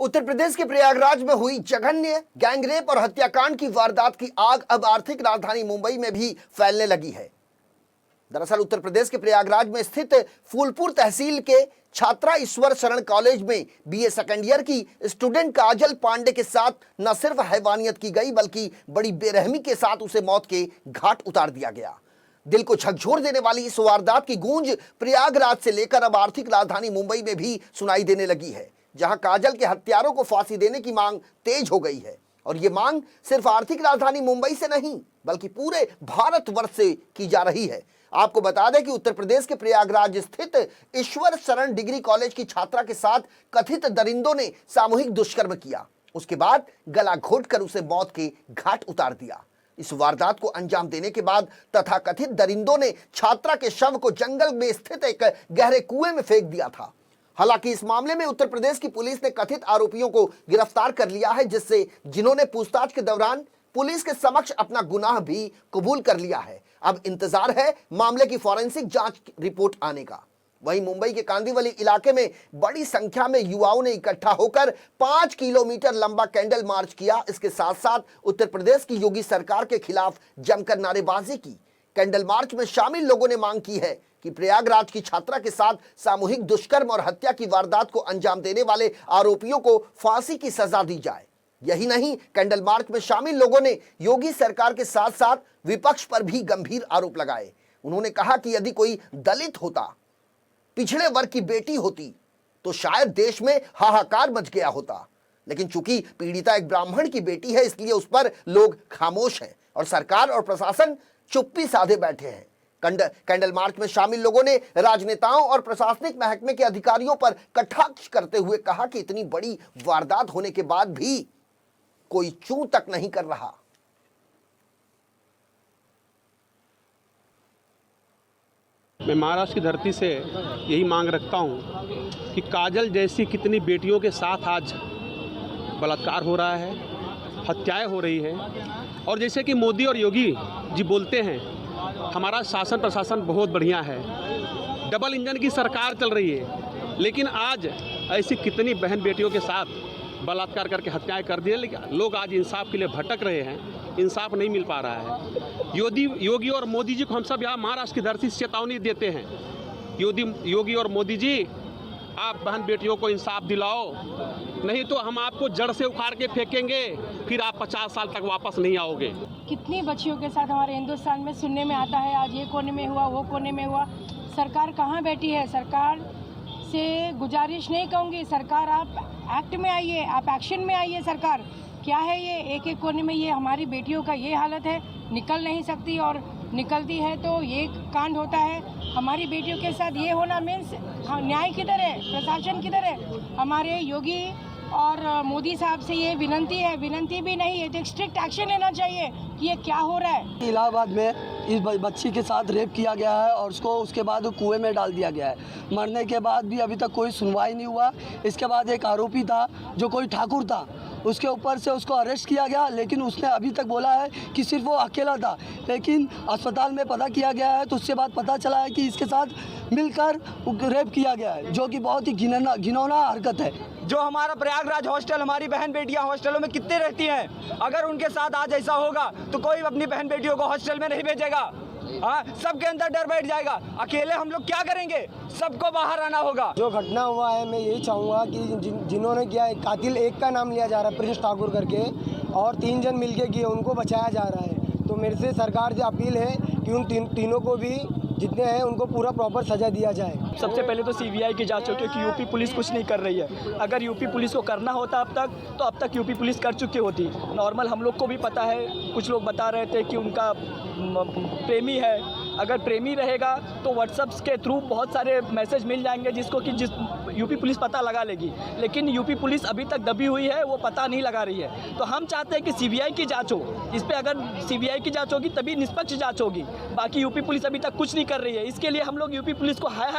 उत्तर प्रदेश के प्रयागराज में हुई जघन्य गैंगरेप और हत्याकांड की वारदात की आग अब आर्थिक राजधानी मुंबई में भी फैलने लगी है। दरअसल उत्तर प्रदेश के प्रयागराज में स्थित फूलपुर तहसील के छात्रा ईश्वर शरण कॉलेज में बीए सेकेंड ईयर की स्टूडेंट काजल पांडे के साथ न सिर्फ हैवानियत की गई बल्कि बड़ी बेरहमी के साथ उसे मौत के घाट उतार दिया गया। दिल को झकझोर देने वाली इस वारदात की गूंज प्रयागराज से लेकर अब आर्थिक राजधानी मुंबई में भी सुनाई देने लगी है, जहां काजल के हत्यारों को फांसी देने की मांग तेज हो गई है। और ये मांग सिर्फ आर्थिक राजधानी मुंबई से नहीं बल्कि पूरे भारतवर्ष से की जा रही है। आपको बता दें कि उत्तर प्रदेश के प्रयागराज स्थित ईश्वर शरण डिग्री कॉलेज की छात्रा के साथ कथित दरिंदों ने सामूहिक दुष्कर्म किया, उसके बाद गला घोंटकर उसे मौत के घाट उतार दिया। इस वारदात को अंजाम देने के बाद तथाकथित दरिंदों ने छात्रा के शव को जंगल में स्थित एक गहरे कुएं में फेंक दिया था। हालांकि इस मामले में उत्तर प्रदेश की पुलिस ने कथित आरोपियों को गिरफ्तार कर लिया है, जिन्होंने पूछताछ के दौरान पुलिस के समक्ष अपना गुनाह भी कबूल कर लिया है। अब इंतजार है मामले की फॉरेंसिक जांच रिपोर्ट आने का। वहीं मुंबई के कांदिवली इलाके में बड़ी संख्या में युवाओं ने इकट्ठा होकर 5 किलोमीटर लंबा कैंडल मार्च किया। इसके साथ साथ उत्तर प्रदेश की योगी सरकार के खिलाफ जमकर नारेबाजी की। कैंडल मार्च में शामिल लोगों ने मांग की है कि प्रयागराज की छात्रा के साथ सामूहिक दुष्कर्म और हत्या की वारदात को अंजाम देने वाले आरोपियों को फांसी की सजा दी जाए। यही नहीं, कैंडल मार्च में शामिल लोगों ने योगी सरकार के साथ साथ विपक्ष पर भी गंभीर आरोप लगाए। उन्होंने कहा कि यदि कोई दलित होता, पिछड़े वर्ग की बेटी होती तो शायद देश में हाहाकार मच गया होता, लेकिन चूंकि पीड़िता एक ब्राह्मण की बेटी है इसलिए उस पर लोग खामोश हैं और सरकार और प्रशासन चुप्पी साधे बैठे हैं। कैंडल मार्च में शामिल लोगों ने राजनेताओं और प्रशासनिक महकमे के अधिकारियों पर कटाक्ष करते हुए कहा कि इतनी बड़ी वारदात होने के बाद भी कोई चूं तक नहीं कर रहा। मैं महाराष्ट्र की धरती से यही मांग रखता हूं कि काजल जैसी कितनी बेटियों के साथ आज बलात्कार हो रहा है, हत्याएं हो रही हैं। और जैसे कि मोदी और योगी जी बोलते हैं हमारा शासन प्रशासन बहुत बढ़िया है, डबल इंजन की सरकार चल रही है, लेकिन आज ऐसी कितनी बहन बेटियों के साथ बलात्कार करके हत्याएं कर दी है। लेकिन लोग आज इंसाफ के लिए भटक रहे हैं, इंसाफ नहीं मिल पा रहा है। योगी और मोदी जी को हम सब यहाँ महाराष्ट्र की धरती से चेतावनी देते हैं, योगी और मोदी जी आप बहन बेटियों को इंसाफ दिलाओ, नहीं तो हम आपको जड़ से उखाड़ के फेंकेंगे, फिर आप 50 साल तक वापस नहीं आओगे। कितनी बच्चियों के साथ हमारे हिंदुस्तान में सुनने में आता है, आज ये कोने में हुआ, वो कोने में हुआ। सरकार कहाँ बैठी है? सरकार से गुजारिश नहीं कहूँगी, सरकार आप एक्ट में आइए, आप एक्शन में आइए। सरकार क्या है ये एक एक कोने में ये हमारी बेटियों का ये हालत है, निकल नहीं सकती और निकलती है तो ये कांड होता है। हमारी बेटियों के साथ ये होना मीन्स न्याय किधर है, प्रशासन किधर है? हमारे योगी और मोदी साहब से ये विनती है, विनती भी नहीं है तो स्ट्रिक्ट एक्शन लेना चाहिए कि ये क्या हो रहा है। इलाहाबाद में इस बच्ची के साथ रेप किया गया है और उसके बाद कुएं में डाल दिया गया है। मरने के बाद भी अभी तक कोई सुनवाई नहीं हुआ। इसके बाद एक आरोपी था जो कोई ठाकुर था, उसके ऊपर से उसको अरेस्ट किया गया, लेकिन उसने अभी तक बोला है कि सिर्फ वो अकेला था। लेकिन अस्पताल में पता किया गया है तो उसके बाद पता चला है कि इसके साथ मिलकर रेप किया गया है, जो कि बहुत ही घिनौना हरकत है। जो हमारा प्रयागराज हॉस्टल, हमारी बहन बेटियां हॉस्टलों में कितने रहती हैं, अगर उनके साथ आज ऐसा होगा तो कोई अपनी बहन बेटियों को हॉस्टल में नहीं भेजेगा। हाँ, सबके अंदर डर बैठ जाएगा। अकेले हम लोग क्या करेंगे? सबको बाहर आना होगा। जो घटना हुआ है मैं यही चाहूँगा कि जिन्होंने किया है, कातिल एक का नाम लिया जा रहा है प्रिंस ठाकुर करके, और 3 जन मिलके किए, उनको बचाया जा रहा है। तो मेरे से सरकार से अपील है कि उन तीनों को भी जितने हैं उनको पूरा प्रॉपर सजा दिया जाए। सबसे पहले तो सीबीआई की जांच हो, क्योंकि यूपी पुलिस कुछ नहीं कर रही है। अगर यूपी पुलिस को करना होता अब तक यूपी पुलिस कर चुकी होती। नॉर्मल हम लोग को भी पता है, कुछ लोग बता रहे थे कि उनका प्रेमी है। अगर प्रेमी रहेगा तो व्हाट्सएप के थ्रू बहुत सारे मैसेज मिल जाएंगे जिसको कि यूपी पुलिस पता लगा लेगी, लेकिन यूपी पुलिस अभी तक दबी हुई है, वो पता नहीं लगा रही है। तो हम चाहते हैं कि सीबीआई की जांच हो। इस पे अगर सीबीआई की जांच होगी तभी निष्पक्ष जांच होगी। बाकी यूपी पुलिस अभी तक कुछ नहीं कर रही है। इसके लिए हम लोग यूपी पुलिस को हाय